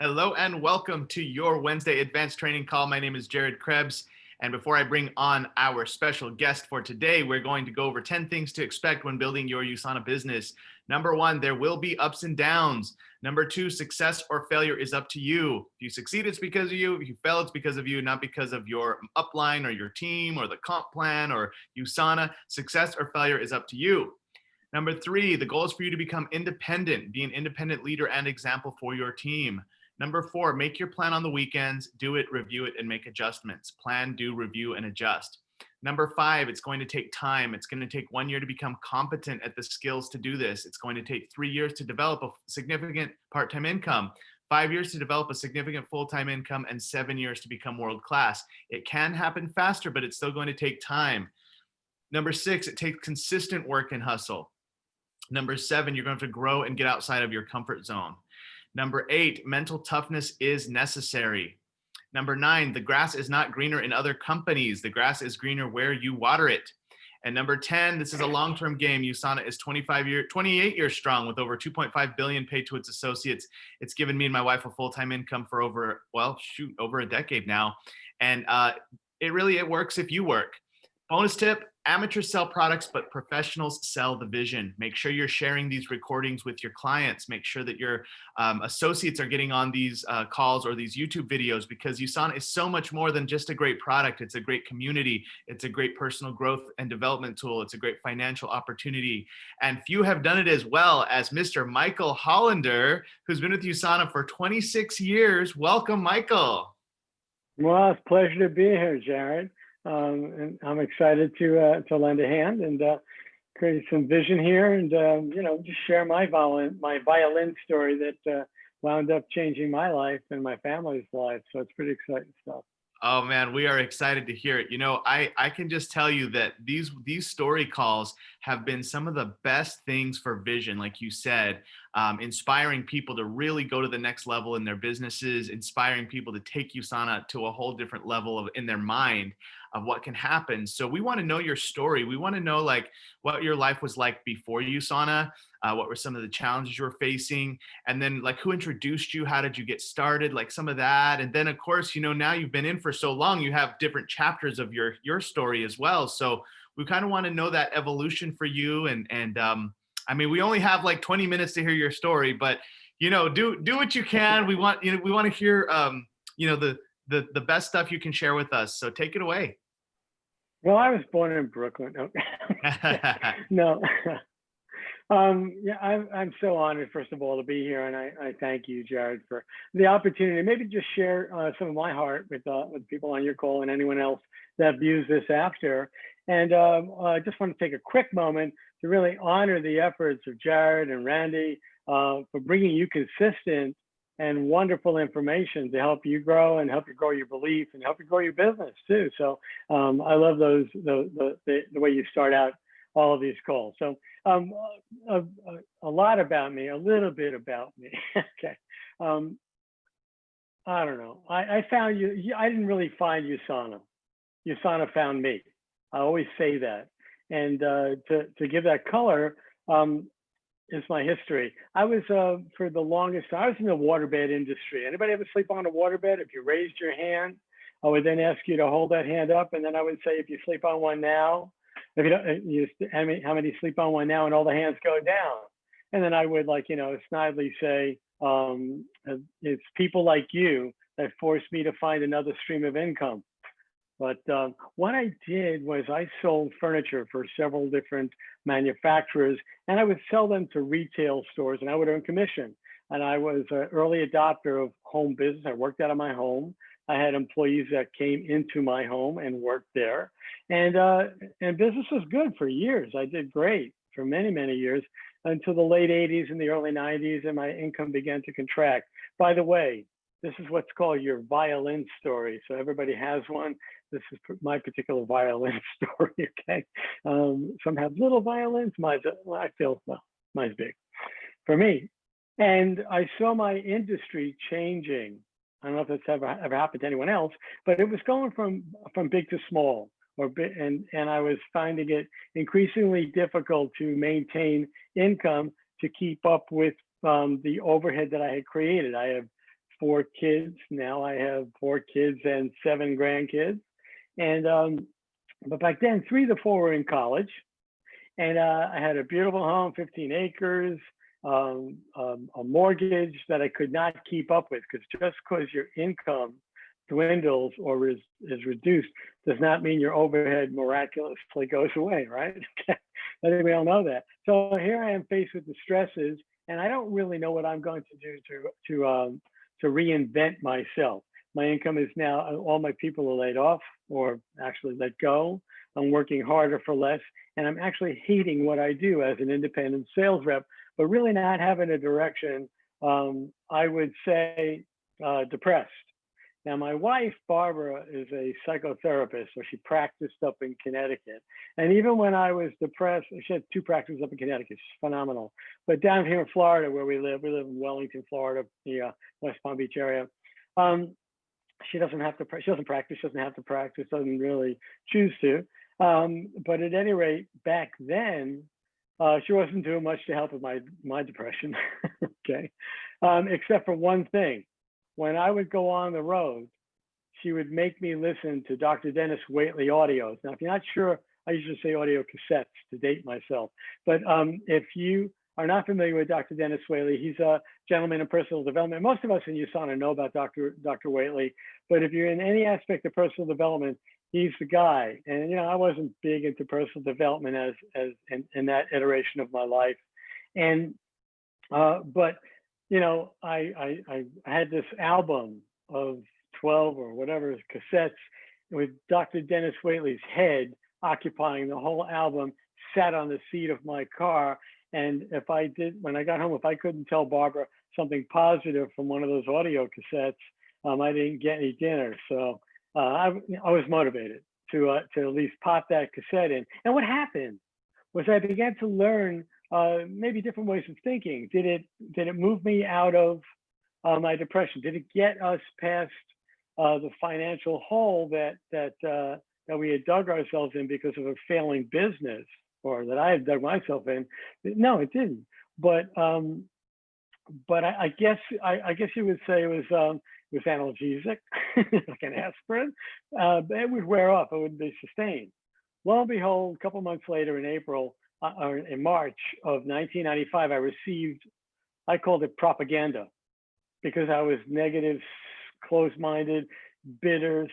Hello and welcome to your Wednesday advanced training call. My name is Jared Krebs. And before I bring on our special guest for today, we're going to go over 10 things to expect when building your USANA business. Number one, there will be ups and downs. Number two, success or failure is up to you. If you succeed, it's because of you. If you fail, it's because of you, not because of your upline or your team or the comp plan or USANA. Success or failure is up to you. Number three, the goal is for you to become independent, be an independent leader and example for your team. Number four, make your plan on the weekends, do it, review it, and make adjustments. Plan, do, review, and adjust. Number five, it's going to take time. It's going to take 1 year to become competent at the skills to do this. It's going to take 3 years to develop a significant part-time income, 5 years to develop a significant full-time income, and 7 years to become world-class. It can happen faster, but it's still going to take time. Number six, it takes consistent work and hustle. Number seven, you're going to have to grow and get outside of your comfort zone. Number eight, mental toughness is necessary. Number nine, the grass is not greener in other companies. The grass is greener where you water it. And number 10, this is a long-term game. USANA is 28 years strong with over 2.5 billion paid to its associates. It's given me and my wife a full-time income for over a decade now. And it works if you work. Bonus tip, amateurs sell products, but professionals sell the vision. Make sure you're sharing these recordings with your clients. Make sure that your associates are getting on these calls or these YouTube videos, because USANA is so much more than just a great product. It's a great community. It's a great personal growth and development tool. It's a great financial opportunity. And few have done it as well as Mr. Michael Hollender, who's been with USANA for 26 years. Welcome, Michael. Well, it's a pleasure to be here, Jared. And I'm excited to lend a hand and create some vision here, and just share my violin story that wound up changing my life and my family's life. So it's pretty exciting stuff. Oh man, we are excited to hear it. You know, I can just tell you that these story calls have been some of the best things for vision, like you said, inspiring people to really go to the next level in their businesses, inspiring people to take USANA to a whole different level in their mind of what can happen. So we want to know your story. We want to know like what your life was like before USANA, what were some of the challenges you were facing, and then like who introduced you, how did you get started, like some of that. And then of course, now you've been in for so long, you have different chapters of your story as well. So we kind of want to know that evolution for you. And I mean, we only have like 20 minutes to hear your story, but do what you can. We want to hear the best stuff you can share with us. So take it away. Well, I was born in Brooklyn. No. Yeah, I'm so honored, first of all, to be here, and I thank you, Jared, for the opportunity. Maybe just share some of my heart with people on your call and anyone else that views this after. And I just want to take a quick moment to really honor the efforts of Jared and Randy for bringing you consistent and wonderful information to help you grow and help you grow your belief and help you grow your business too. So I love the way you start out all of these calls. So a lot about me, a little bit about me. Okay. I don't know. I found you. I didn't really find USANA. USANA found me. I always say that. And to give that color, is my history. I was, for the longest time, I was in the waterbed industry. Anybody ever sleep on a waterbed? If you raised your hand, I would then ask you to hold that hand up. And then I would say, if you sleep on one now, if you don't, how many sleep on one now? And all the hands go down. And then I would snidely say, it's people like you that forced me to find another stream of income. But what I did was I sold furniture for several different manufacturers, and I would sell them to retail stores, and I would earn commission. And I was an early adopter of home business. I worked out of my home. I had employees that came into my home and worked there. And business was good for years. I did great for many, many years until the late 80s and the early 90s, and my income began to contract. By the way, this is what's called your violin story. So everybody has one. This is my particular violin story, okay? Some have little violins. Mine's big for me. And I saw my industry changing. I don't know if that's ever happened to anyone else, but it was going from big to small, and I was finding it increasingly difficult to maintain income to keep up with the overhead that I had created. I have 4 kids. Now I have 4 kids and 7 grandkids. And but back then, 3 of the 4 were in college, and I had a beautiful home, 15 acres, a mortgage that I could not keep up with, because just because your income dwindles or is reduced does not mean your overhead miraculously goes away, right? I think we all know that. So here I am faced with the stresses, and I don't really know what I'm going to do to reinvent myself. My income is now, all my people are laid off or actually let go. I'm working harder for less, and I'm actually hating what I do as an independent sales rep, but really not having a direction. I would say depressed. Now, my wife, Barbara, is a psychotherapist, so she practiced up in Connecticut. And even when I was depressed, she had 2 practices up in Connecticut. She's phenomenal. But down here in Florida, where we live in Wellington, Florida, the West Palm Beach area. She doesn't have to. She doesn't practice. She doesn't have to practice. Doesn't really choose to. But at any rate, back then, she wasn't doing much to help with my depression. Okay, except for one thing. When I would go on the road, she would make me listen to Dr. Dennis Waitley audios. Now, if you're not sure, I usually say audio cassettes to date myself. But if you are not familiar with Dr. Dennis Waitley, he's a gentleman in personal development. Most of us in USANA know about Dr. Waitley, but if you're in any aspect of personal development, he's the guy. And I wasn't big into personal development as in that iteration of my life, and but I had this album of 12 or whatever cassettes with Dr. Dennis Waitley's head occupying the whole album, sat on the seat of my car. And when I got home, if I couldn't tell Barbara something positive from one of those audio cassettes, I didn't get any dinner. So I was motivated to at least pop that cassette in. And what happened was I began to learn maybe different ways of thinking. Did it move me out of my depression? Did it get us past the financial hole that we had dug ourselves in because of a failing business, or that I had dug myself in? No, it didn't. But I guess you would say it was analgesic, like an aspirin. It would wear off. It wouldn't be sustained. Lo and behold, a couple months later, in April or in March of 1995, I received, I called it propaganda, because I was negative, closed-minded, bitter,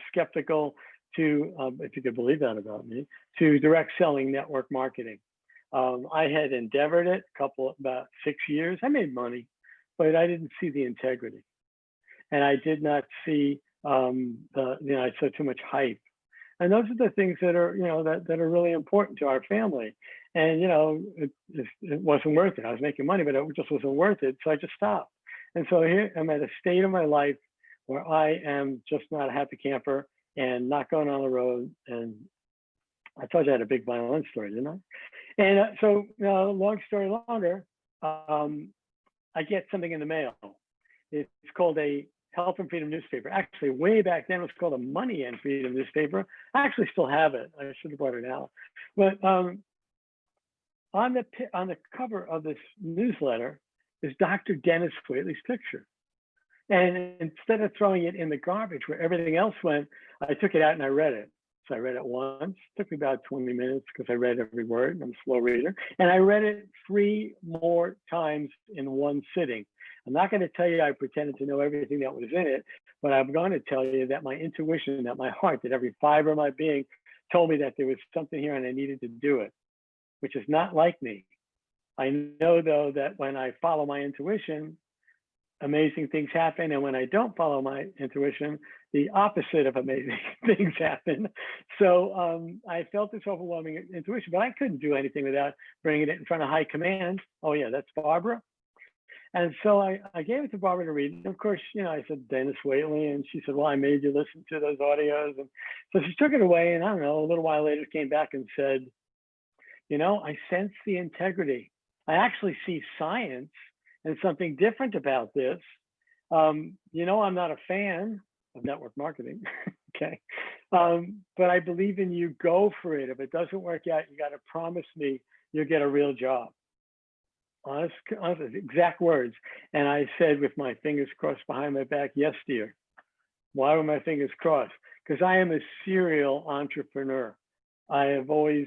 skeptical to, if you could believe that about me, to direct selling network marketing. I had endeavored it about 6 years. I made money, but I didn't see the integrity, and I did not see I saw too much hype. And those are the things that are, that are really important to our family. And, it wasn't worth it. I was making money, but it just wasn't worth it. So I just stopped. And so here I'm at a state of my life where I am just not a happy camper and not going on the road. And I told you I had a big violin story, didn't I? And so long story longer, I get something in the mail. It's called a Health and Freedom newspaper. Actually, way back then, it was called a Money and Freedom newspaper. I actually still have it. I should have brought it out. But on the cover of this newsletter is Dr. Dennis Waitley's picture. And instead of throwing it in the garbage where everything else went, I took it out and I read it. So I read it once. It took me about 20 minutes because I read every word. I'm a slow reader. And I read it 3 more times in one sitting. I'm not going to tell you I pretended to know everything that was in it, but I'm going to tell you that my intuition, that my heart, that every fiber of my being told me that there was something here and I needed to do it, which is not like me. I know, though, that when I follow my intuition, amazing things happen. And when I don't follow my intuition, the opposite of amazing things happen. So I felt this overwhelming intuition, but I couldn't do anything without bringing it in front of high command. Oh, yeah, that's Barbara. And so I gave it to Barbara to read. And of course, I said, Dennis Waitley. And she said, well, I made you listen to those audios. And so she took it away. And I don't know, a little while later, came back and said, I sense the integrity. I actually see science and something different about this. I'm not a fan of network marketing. Okay. But I believe in you. Go for it. If it doesn't work out, you got to promise me you'll get a real job. honest exact words. And I said with my fingers crossed behind my back, yes, dear. Why were my fingers crossed? Because I am a serial entrepreneur. I have always,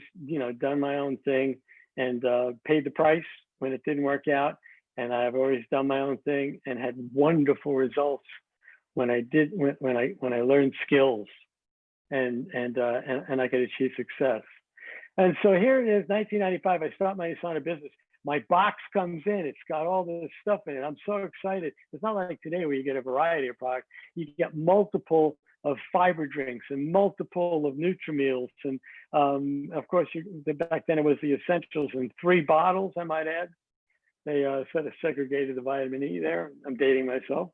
done my own thing and paid the price when it didn't work out. And I've always done my own thing and had wonderful results when I learned skills and I could achieve success. And so here it is, 1995. I start my USANA business. My box comes in. It's got all this stuff in it. I'm so excited. It's not like today where you get a variety of products. You get multiple of fiber drinks and multiple of Nutrimeals. And of course, back then it was the essentials in 3 bottles, I might add. They sort of segregated the vitamin E there. I'm dating myself.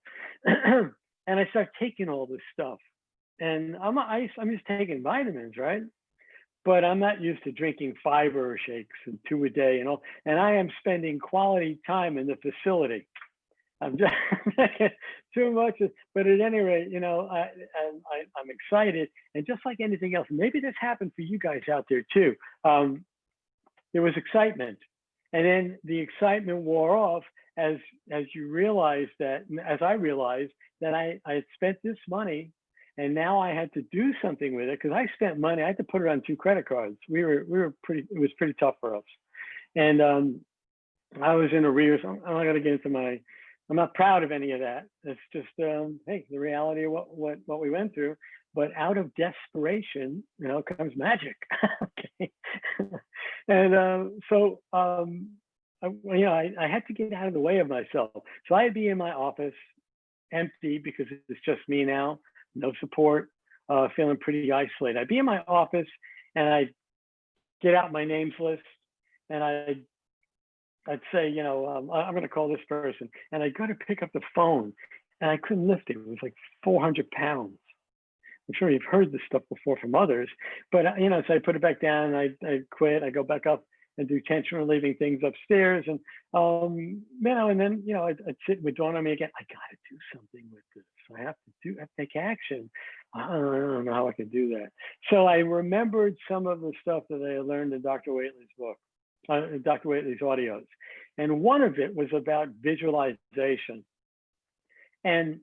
And I start taking all this stuff. And I'm just taking vitamins, right? But I'm not used to drinking fiber shakes and 2 a day and all. And I am spending quality time in the facility. I'm just too much. But at any rate, I'm excited. And just like anything else, maybe this happened for you guys out there too. There was excitement. And then the excitement wore off as you realized that, as I realized that I had spent this money. And now I had to do something with it because I spent money. I had to put it on 2 credit cards. It was pretty tough for us. And I was in arrears. I'm not going to get into I'm not proud of any of that. It's just, hey, the reality of what we went through. But out of desperation, comes magic. Okay. And so, I had to get out of the way of myself. So I'd be in my office empty because it's just me now. No support, feeling pretty isolated. I'd be in my office and I'd get out my names list and I'd say, I'm going to call this person. And I'd go to pick up the phone and I couldn't lift it. It was like 400 pounds. I'm sure you've heard this stuff before from others, but so I put it back down and I quit. I go back up and do tension relieving things upstairs. And, and then, I'd sit and it would dawn on me again, I got to do something with this. I have to take action. I don't know how I can do that. So I remembered some of the stuff that I had learned in Dr. Whately's book, Dr. Whately's audios. And one of it was about visualization. And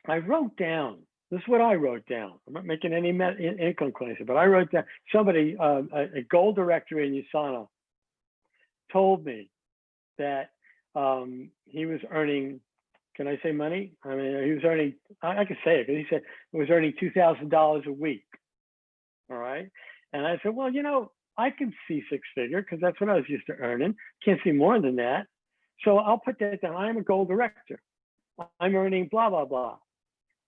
I wrote down, this is what I wrote down. I'm not making any income claims, but I wrote down, somebody, a goal director in USANA told me that he was earning, can I say money? I mean, he was earning, I can say it, because he said he was earning $2,000 a week. All right. And I said, well, I can see 6-figure because that's what I was used to earning. Can't see more than that. So I'll put that down. I'm a goal director. I'm earning blah, blah, blah.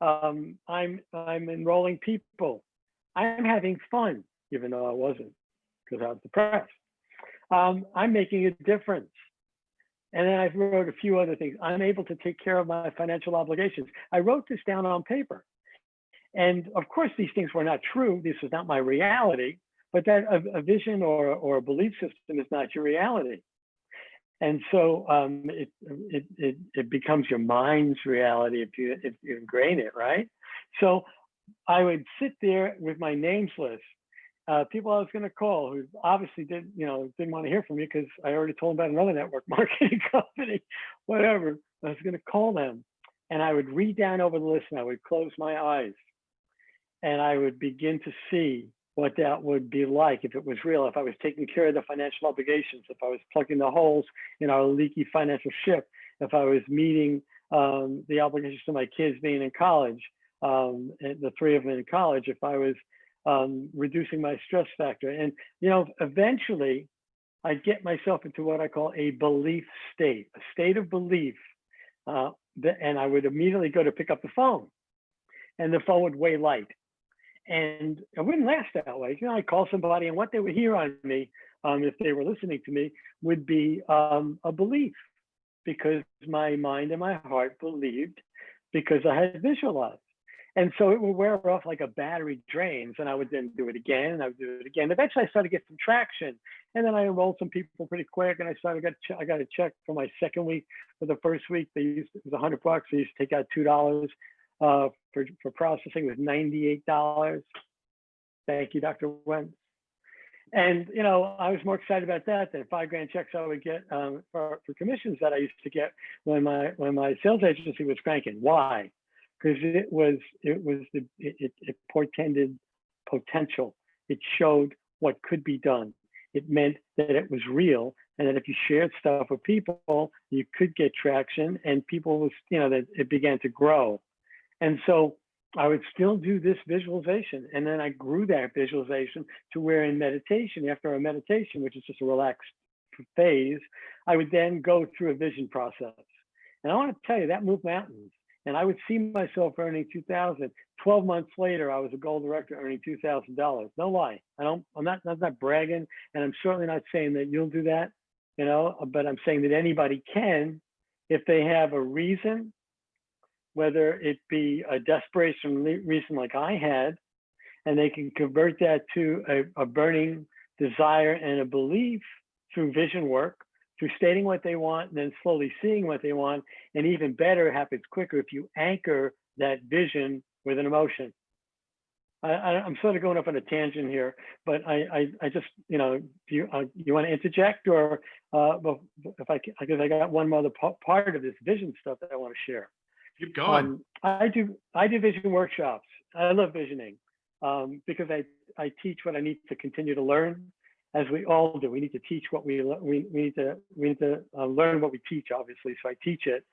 I'm enrolling people. I'm having fun, even though I wasn't because I was depressed. I'm making a difference. And then I wrote a few other things. I'm able to take care of my financial obligations. I wrote this down on paper. And of course, these things were not true. This is not my reality, but that a vision or a belief system is not your reality. And so it becomes your mind's reality if you ingrain it, right? So I would sit there with my names list, people I was going to call who obviously didn't want to hear from me because I already told them about another network marketing company, whatever. I was going to call them and I would read down over the list and I would close my eyes and I would begin to see what that would be like if it was real, if I was taking care of the financial obligations, if I was plugging the holes in our leaky financial ship, if I was meeting the obligations to my kids being in college, and the 3 of them in college, if I was reducing my stress factor. And, eventually I'd get myself into what I call a belief state, a state of belief. And I would immediately go to pick up the phone and the phone would weigh light. And it wouldn't last that way. I'd call somebody and what they would hear on me, if they were listening to me, would be a belief because my mind and my heart believed because I had visualized. And so it would wear off like a battery drains and I would then do it again and I would do it again. Eventually I started to get some traction and then I enrolled some people pretty quick and I got a check for my second week. For the first week, it was $100. They used to take out $2 for processing. It was $98. Thank you, Dr. Wentz. And I was more excited about that than 5 grand checks I would get for commissions that I used to get when my sales agency was cranking. Why? Because it portended potential. It showed what could be done. It meant that it was real, and that if you shared stuff with people, you could get traction, and people was that it began to grow. And so I would still do this visualization. And then I grew that visualization to where in meditation, after a meditation, which is just a relaxed phase, I would then go through a vision process. And I want to tell you, that moved mountains. And I would see myself earning 2,000. 12 months later, I was a gold director earning $2,000. No lie. I'm not bragging. And I'm certainly not saying that you'll do that, but I'm saying that anybody can, if they have a reason, whether it be a desperation reason like I had, and they can convert that to a burning desire and a belief through vision work, through stating what they want and then slowly seeing what they want. And even better, it happens quicker if you anchor that vision with an emotion. I'm sort of going up on a tangent here, but I just, do you want to interject, or because I got one other part of this vision stuff that I want to share. Keep going. I do vision workshops. I love visioning because I teach what I need to continue to learn, as we all do. We need to teach what we need to learn what we teach, obviously. So I teach it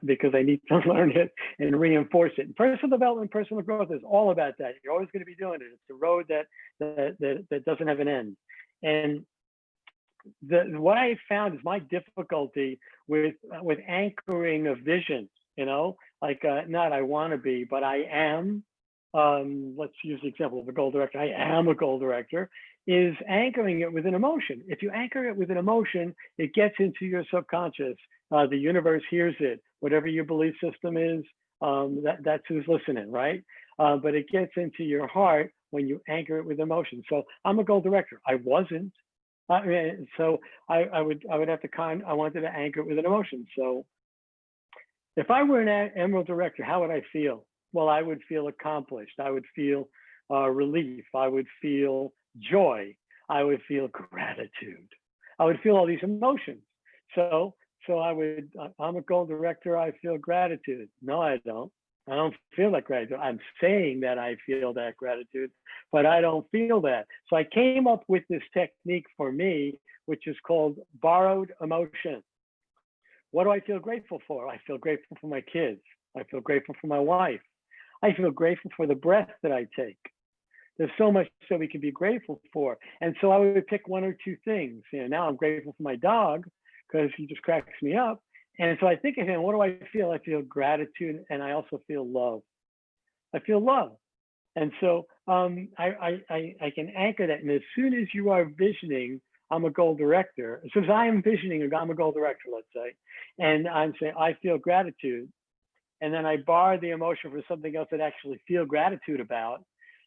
because I need to learn it and reinforce it. And personal development, personal growth is all about that. You're always going to be doing it. It's a road that doesn't have an end. And what I found is my difficulty with anchoring a vision. Not I want to be, but I am. Let's use the example of a goal director. I am a goal director, is anchoring it with an emotion. If you anchor it with an emotion, it gets into your subconscious. The universe hears it. Whatever your belief system is, that's who's listening, right? But it gets into your heart when you anchor it with emotion. So I'm a goal director. I wasn't. So I would have to I wanted to anchor it with an emotion. So if I were an Emerald director, how would I feel? Well, I would feel accomplished. I would feel relief. I would feel joy. I would feel gratitude. I would feel all these emotions. So I'm a goal director. I feel gratitude. No, I don't. I don't feel that gratitude. I'm saying that I feel that gratitude, but I don't feel that. So I came up with this technique for me, which is called borrowed emotion. What do I feel grateful for? I feel grateful for my kids. I feel grateful for my wife. I feel grateful for the breath that I take. There's so much that we can be grateful for. And so I would pick one or two things. Now I'm grateful for my dog because he just cracks me up. And so I think of him, what do I feel? I feel gratitude, and I also feel love. I feel love. And so I can anchor that. And as soon as you are visioning, I'm a goal director. As soon as I am visioning, I'm a goal director, let's say, and I'm saying, I feel gratitude. And then I borrow the emotion for something else that I actually feel gratitude about.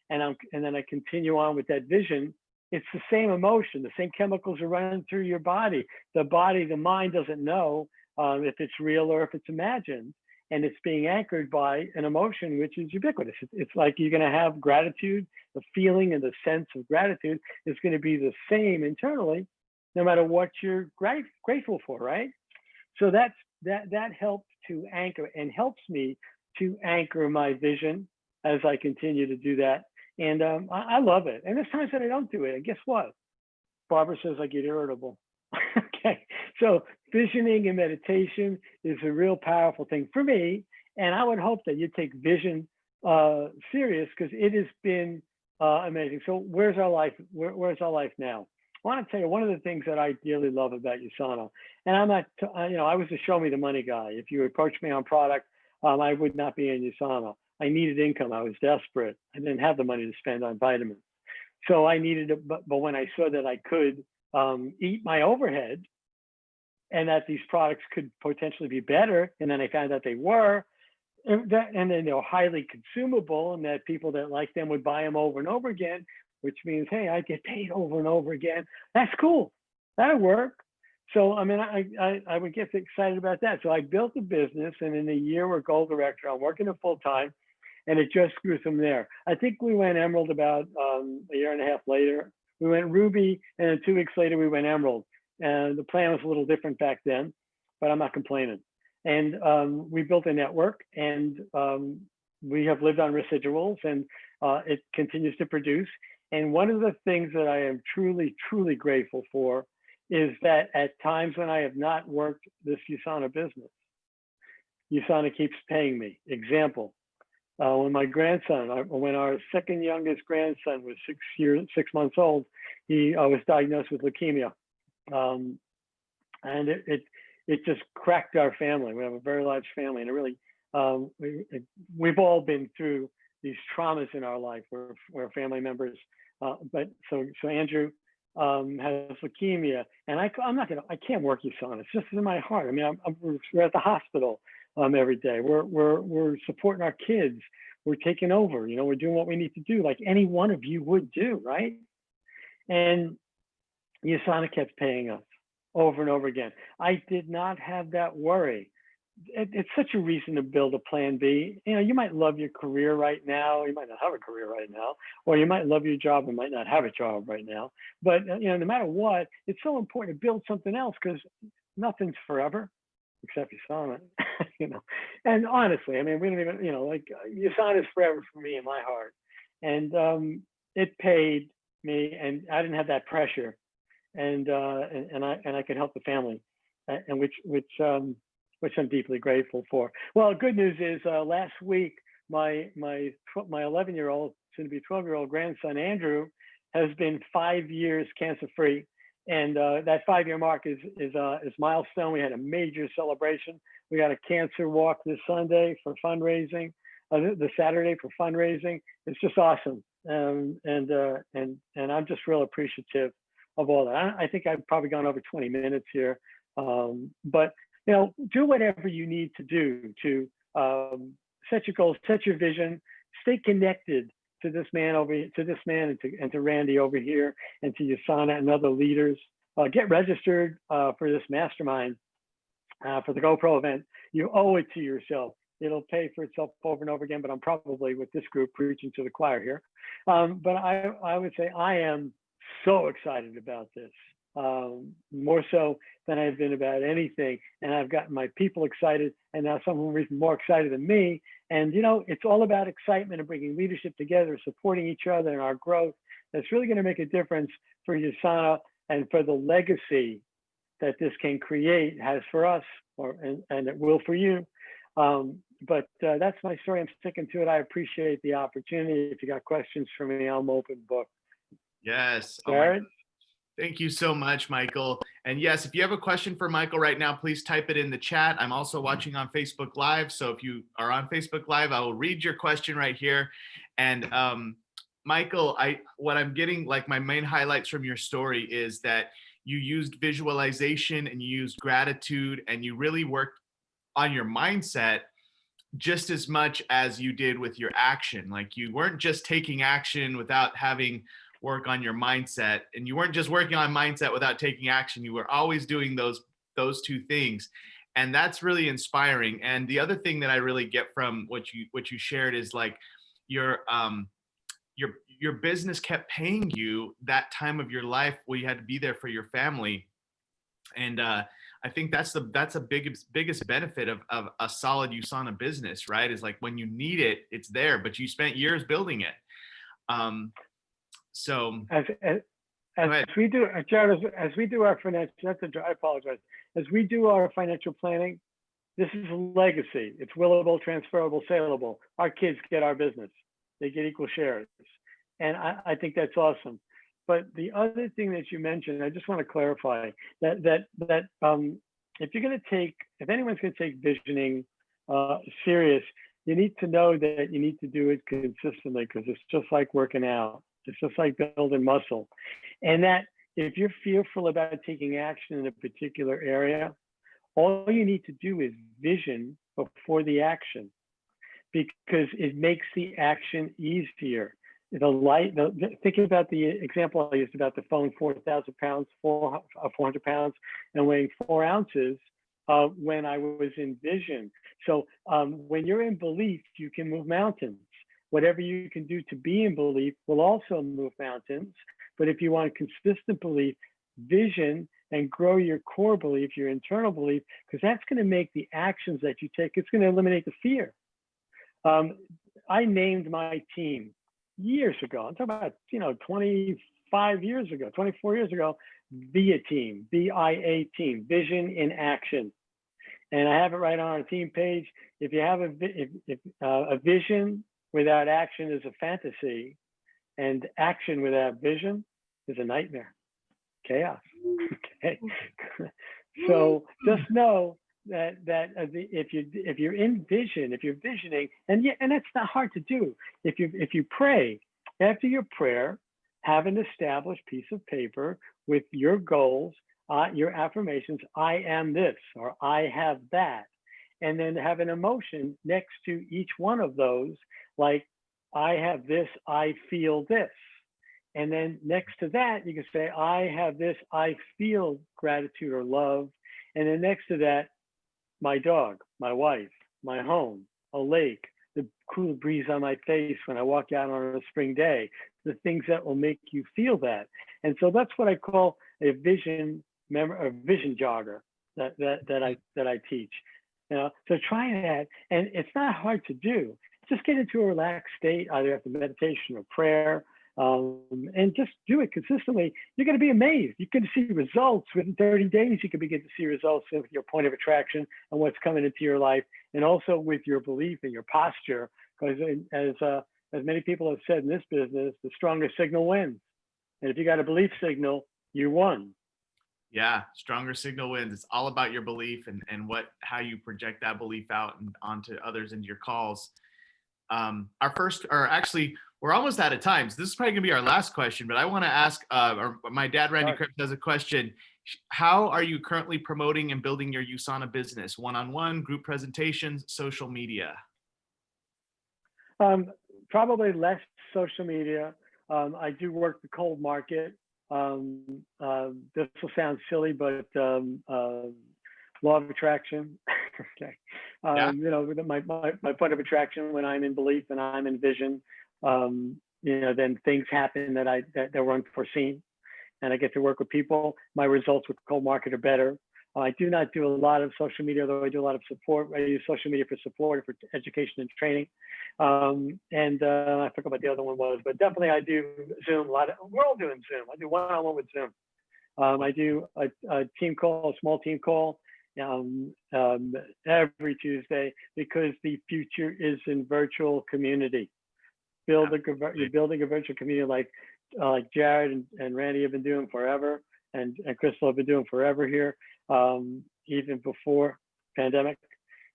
And then I continue on with that vision. It's the same emotion. The same chemicals are running through your body. The mind doesn't know if it's real or if it's imagined. And it's being anchored by an emotion which is ubiquitous. It's like you're going to have gratitude. The feeling and the sense of gratitude is going to be the same internally, no matter what you're grateful for, right? So that helps to anchor and helps me to anchor my vision as I continue to do that. And I love it. And there's times that I don't do it. And guess what? Barbara says I get irritable. Okay. So visioning and meditation is a real powerful thing for me. And I would hope that you take vision serious, because it has been amazing. So where's our life? Where's our life now? I want to tell you one of the things that I dearly love about USANA, and I'm not, I was a show me the money guy. If you approached me on product, I would not be in USANA. I needed income. I was desperate. I didn't have the money to spend on vitamins. So I needed it. But when I saw that I could eat my overhead and that these products could potentially be better, and then I found out they were, and then they were highly consumable, and that people that liked them would buy them over and over again, which means, hey, I get paid over and over again. That's cool. That'll work. So, I mean, I would get excited about that. So I built a business, and in a year, we're gold director. I'm working it full time, and it just grew from there. I think we went emerald about a year and a half later. We went Ruby, and then 2 weeks later we went Emerald. And the plan was a little different back then, but I'm not complaining. And we built a network, and we have lived on residuals, and it continues to produce. And one of the things that I am truly, truly grateful for is that at times when I have not worked this USANA business, USANA keeps paying me. Example, when my grandson, when our second youngest grandson was 6 months old, he was diagnosed with leukemia. And it just cracked our family. We have a very large family, and it really, we've all been through these traumas in our life where family members, but so Andrew has leukemia, and I can't work USANA. It's just in my heart. I mean, we're at the hospital every day. We're supporting our kids. We're taking over. You know, we're doing what we need to do, like any one of you would do, right? And USANA kept paying us over and over again. I did not have that worry. It's such a reason to build a plan B. You know, you might love your career right now. You might not have a career right now, or you might love your job and might not have a job right now. But, you know, no matter what, it's so important to build something else, because nothing's forever except USANA, you know. And honestly, I mean, we don't even, you know, like USANA is forever for me in my heart. And it paid me, and I didn't have that pressure. And I could help the family, and which I'm deeply grateful for. Well, good news is last week my 11-year-old, soon to be 12-year-old grandson Andrew has been 5 years cancer free, and that 5-year mark is milestone. We had a major celebration. We got a cancer walk this Sunday for fundraising, the Saturday for fundraising. It's just awesome, and I'm just real appreciative of all that. I think I've probably gone over 20 minutes here, but you know, do whatever you need to do to set your goals, set your vision, stay connected to this man and to Randy over here, and to USANA and other leaders. Get registered for this mastermind for the GoPro event. You owe it to yourself. It'll pay for itself over and over again, but I'm probably with this group preaching to the choir here. But I would say I am so excited about this, more so than I've been about anything. And I've gotten my people excited, and now some of them are even more excited than me. And, you know, it's all about excitement and bringing leadership together, supporting each other in our growth. That's really going to make a difference for USANA and for the legacy that this can create, has for us, and it will for you. But that's my story. I'm sticking to it. I appreciate the opportunity. If you got questions for me, I'm open book. Yes. All right. Thank you so much, Michael. And yes, if you have a question for Michael right now, please type it in the chat. I'm also watching on Facebook Live. So if you are on Facebook Live, I will read your question right here. And Michael, what I'm getting, like my main highlights from your story is that you used visualization and you used gratitude, and you really worked on your mindset just as much as you did with your action. Like you weren't just taking action without having work on your mindset, and you weren't just working on mindset without taking action. You were always doing those two things, and that's really inspiring. And the other thing that I really get from what you shared is like your business kept paying you that time of your life where you had to be there for your family. And I think that's a biggest benefit of a solid USANA business, right? Is like when you need it, it's there, but you spent years building it. So as we do, Jared, as we do our financial, I apologize. As we do our financial planning, this is a legacy. It's willable, transferable, saleable. Our kids get our business. They get equal shares. And I think that's awesome. But the other thing that you mentioned, I just want to clarify that if anyone's going to take visioning serious, you need to know that you need to do it consistently, because it's just like working out. It's just like building muscle. And that if you're fearful about taking action in a particular area, all you need to do is vision before the action, because it makes the action easier. Think about the example I used about the phone, 4,000 pounds, 400 pounds, and weighing 4 ounces when I was in vision. So when you're in belief, you can move mountains. Whatever you can do to be in belief will also move mountains. But if you want consistent belief, vision, and grow your core belief, your internal belief, because that's going to make the actions that you take, it's going to eliminate the fear. I named my team years ago. I'm talking about, 25 years ago, 24 years ago, VIA team, VIA team, vision in action. And I have it right on our team page. If you have a vision without action is a fantasy, and action without vision is a nightmare, chaos. Okay. So just know that if you're in vision, if you're visioning, and it's not hard to do. If you pray, after your prayer, have an established piece of paper with your goals, your affirmations. I am this, or I have that, and then have an emotion next to each one of those, like I have this, I feel this. And then next to that, you can say, I have this, I feel gratitude or love. And then next to that, my dog, my wife, my home, a lake, the cool breeze on my face when I walk out on a spring day, the things that will make you feel that. And so that's what I call a vision jogger that I teach. So try that, and it's not hard to do. Just get into a relaxed state, either after meditation or prayer, and just do it consistently. You're going to be amazed. You can see results within 30 days. You can begin to see results with your point of attraction and what's coming into your life, and also with your belief and your posture. Because as many people have said in this business, the strongest signal wins. And if you got a belief signal, you won. Yeah, stronger signal wins. It's all about your belief and how you project that belief out and onto others into your calls. We're almost out of time. So this is probably gonna be our last question, but I want to ask, my dad, Randy Krebs, has a question. How are you currently promoting and building your USANA business? One-on-one, group presentations, social media? Probably less social media. I do work the cold market. This will sound silly, but law of attraction. Okay. Yeah. My point of attraction, when I'm in belief and I'm in vision, then things happen that were unforeseen, and I get to work with people. My results with cold market are better. I do not do a lot of social media, though I do a lot of support. I use social media for support, for education and training. I forgot what the other one was, but definitely I do Zoom. We're all doing Zoom. I do one-on-one with Zoom. I do a team call, a small team call, every Tuesday, because the future is in virtual community. You're building a virtual community like Jared and Randy have been doing forever, and Crystal have been doing forever here, even before pandemic.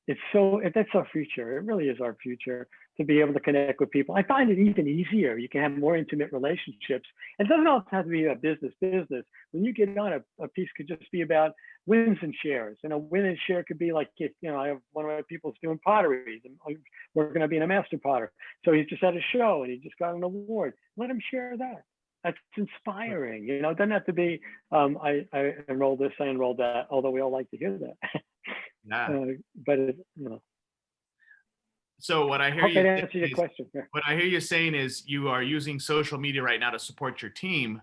That's our future. It really is our future, to be able to connect with people. I find it even easier. You can have more intimate relationships. It doesn't always have to be about business. When you get on, a piece could just be about wins and shares. And a win and share could be like, if I have one of my people's doing pottery, and we're going to be in a master potter. So he just had a show and he just got an award. Let him share that. That's inspiring. It doesn't have to be, I enrolled this, I enrolled that, although we all like to hear that. Yeah. But so what I hear hope that answers your question. Yeah. What I hear you saying is you are using social media right now to support your team,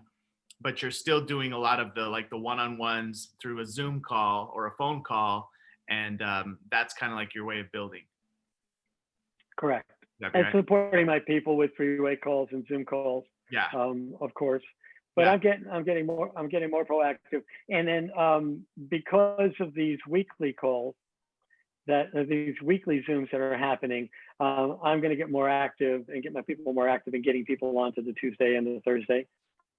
but you're still doing a lot of the one-on-ones through a Zoom call or a phone call, and that's kind of like your way of building. Correct. And supporting my people with freeway calls and Zoom calls. Yeah. Of course. But yeah. I'm getting more proactive. And then because of these weekly calls, these weekly Zooms that are happening, I'm going to get more active and get my people more active in getting people onto the Tuesday and the Thursday.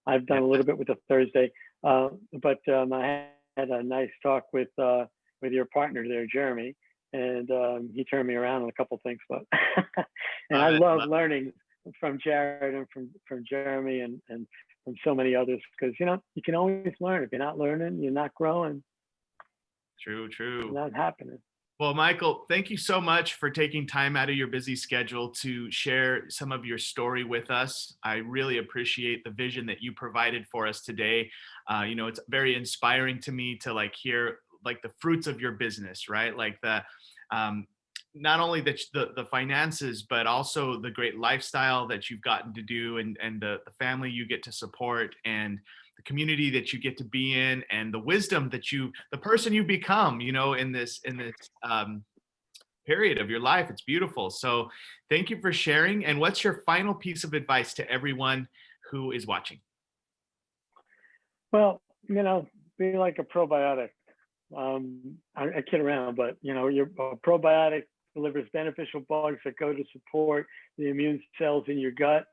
I've done a little bit with the Thursday, but I had a nice talk with your partner there, Jeremy, and he turned me around on a couple of things. But and I love learning from Jared and from Jeremy and from so many others, because you can always learn. If you're not learning, you're not growing. True. It's not happening. Well, Michael, thank you so much for taking time out of your busy schedule to share some of your story with us. I really appreciate the vision that you provided for us today. It's very inspiring to me to hear the fruits of your business, right? not only the finances, but also the great lifestyle that you've gotten to do, and the family you get to support, and the community that you get to be in, and the wisdom that the person you become, in this period of your life. It's beautiful. So thank you for sharing. And what's your final piece of advice to everyone who is watching? Well, be like a probiotic. I kid around, but your probiotic delivers beneficial bugs that go to support the immune cells in your gut.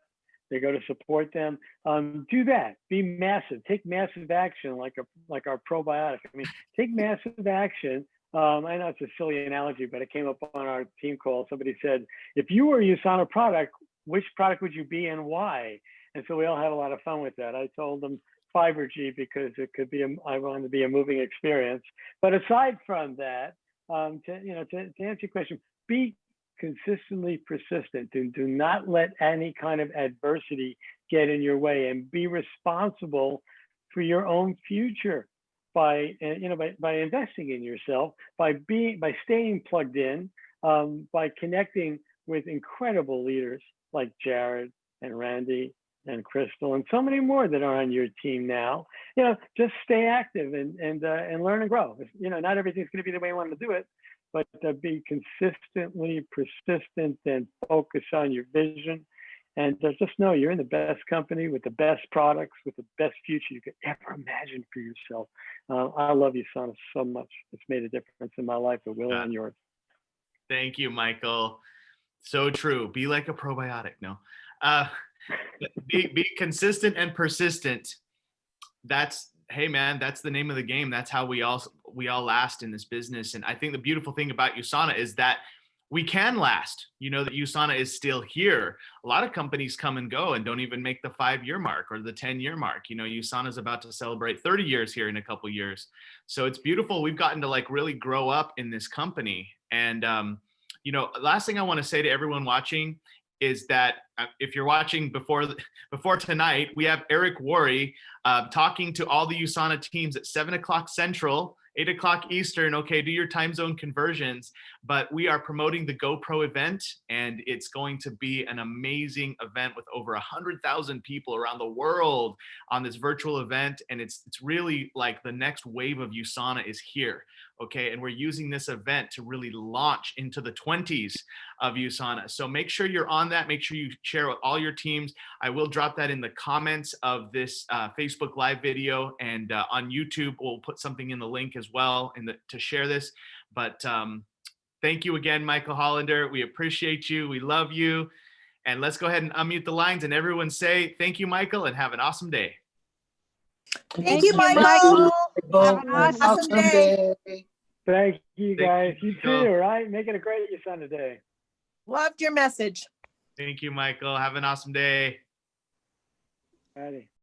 They go to support them. Do that. Be massive. Take massive action, like our probiotic. I mean, take massive action. I know it's a silly analogy, but it came up on our team call. Somebody said, if you were a USANA product, which product would you be and why? And so we all had a lot of fun with that. I told them Fibergy because it could be I wanted to be a moving experience. But aside from that, to answer your question, be consistently persistent. Do not let any kind of adversity get in your way, and be responsible for your own future by investing in yourself, by staying plugged in, by connecting with incredible leaders like Jared and Randy and Crystal and so many more that are on your team now. Just stay active and learn and grow. Not everything's going to be the way you want to do it, but be consistently persistent and focus on your vision. And just know you're in the best company with the best products, with the best future you could ever imagine for yourself. I love USANA so much. It's made a difference in my life. It will in yours. Thank you, Michael. So true. Be like a probiotic. No. Be consistent and persistent. Hey man, that's the name of the game. That's how we all last in this business. And I think the beautiful thing about USANA is that we can last. That USANA is still here. A lot of companies come and go and don't even make the 5-year mark or the 10-year mark. USANA is about to celebrate 30 years here in a couple years. So it's beautiful. We've gotten to really grow up in this company. And last thing I want to say to everyone watching is that if you're watching before tonight, we have Eric Worre talking to all the USANA teams at 7:00 Central, 8:00 Eastern. Okay, do your time zone conversions. But we are promoting the GoPro event, and it's going to be an amazing event with over 100,000 people around the world on this virtual event. And it's really like the next wave of USANA is here. Okay, and we're using this event to really launch into the 20s of USANA. So make sure you're on that. Make sure you share with all your teams. I will drop that in the comments of this Facebook Live video, and on YouTube, we'll put something in the link as well to share this. But thank you again, Michael Hollender. We appreciate you. We love you. And let's go ahead and unmute the lines and everyone say thank you, Michael, and have an awesome day. Thank you, Michael. Have an awesome day. Thank you, guys. You too, all right? Make it a great USANA day. Loved your message. Thank you, Michael. Have an awesome day. Alrighty.